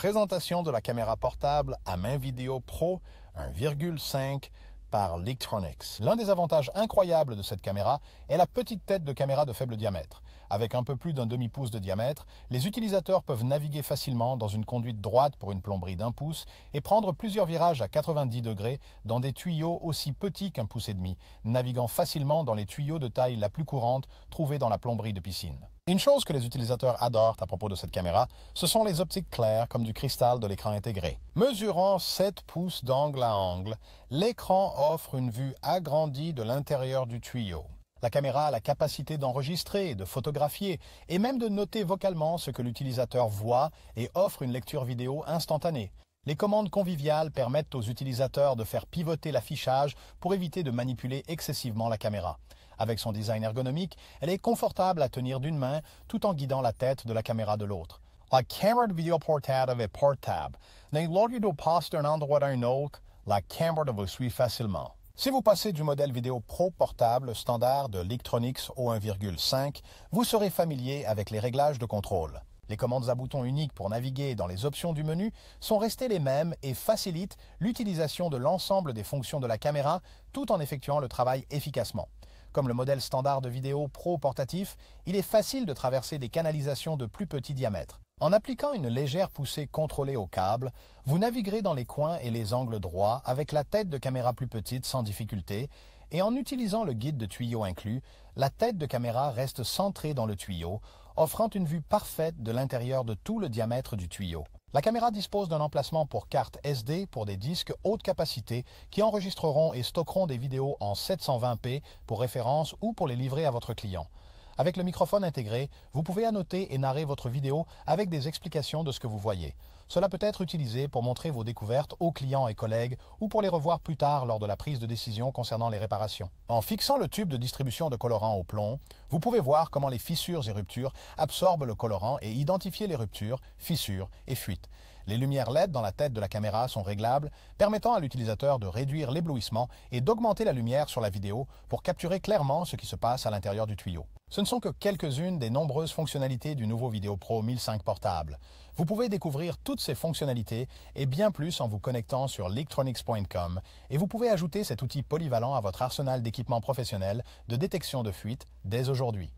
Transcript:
Présentation de la caméra portable à main vidéo Pro 1,5 par Lictronics. L'un des avantages incroyables de cette caméra est la petite tête de caméra de faible diamètre. Avec un peu plus d'un demi-pouce de diamètre, les utilisateurs peuvent naviguer facilement dans une conduite droite pour une plomberie d'1 pouce et prendre plusieurs virages à 90 degrés dans des tuyaux aussi petits qu'1,5 pouce, naviguant facilement dans les tuyaux de taille la plus courante trouvés dans la plomberie de piscine. Une chose que les utilisateurs adorent à propos de cette caméra, ce sont les optiques claires comme du cristal de l'écran intégré. Mesurant 7 pouces d'angle à angle, l'écran offre une vue agrandie de l'intérieur du tuyau. La caméra a la capacité d'enregistrer, de photographier et même de noter vocalement ce que l'utilisateur voit et offre une lecture vidéo instantanée. Les commandes conviviales permettent aux utilisateurs de faire pivoter l'affichage pour éviter de manipuler excessivement la caméra. Avec son design ergonomique, elle est confortable à tenir d'une main tout en guidant la tête de la caméra de l'autre. La caméra de vidéo portable est portable. Lorsque vous passez d'un endroit à un autre, la caméra vous suit facilement. Si vous passez du modèle vidéo Pro portable standard de Lictronics au 1,5, vous serez familier avec les réglages de contrôle. Les commandes à boutons uniques pour naviguer dans les options du menu sont restées les mêmes et facilitent l'utilisation de l'ensemble des fonctions de la caméra tout en effectuant le travail efficacement. Comme le modèle standard de vidéo Pro portatif, il est facile de traverser des canalisations de plus petit diamètre. En appliquant une légère poussée contrôlée au câble, vous naviguerez dans les coins et les angles droits avec la tête de caméra plus petite sans difficulté et en utilisant le guide de tuyau inclus, la tête de caméra reste centrée dans le tuyau, offrant une vue parfaite de l'intérieur de tout le diamètre du tuyau. La caméra dispose d'un emplacement pour carte SD pour des disques haute capacité qui enregistreront et stockeront des vidéos en 720p pour référence ou pour les livrer à votre client. Avec le microphone intégré, vous pouvez annoter et narrer votre vidéo avec des explications de ce que vous voyez. Cela peut être utilisé pour montrer vos découvertes aux clients et collègues ou pour les revoir plus tard lors de la prise de décision concernant les réparations. En fixant le tube de distribution de colorant au plomb, vous pouvez voir comment les fissures et ruptures absorbent le colorant et identifier les ruptures, fissures et fuites. Les lumières LED dans la tête de la caméra sont réglables, permettant à l'utilisateur de réduire l'éblouissement et d'augmenter la lumière sur la vidéo pour capturer clairement ce qui se passe à l'intérieur du tuyau. Ce ne sont que quelques-unes des nombreuses fonctionnalités du nouveau Vidéo Pro 1005 portable. Vous pouvez découvrir toutes ces fonctionnalités et bien plus en vous connectant sur lictronics.com et vous pouvez ajouter cet outil polyvalent à votre arsenal d'équipements professionnels de détection de fuite dès aujourd'hui.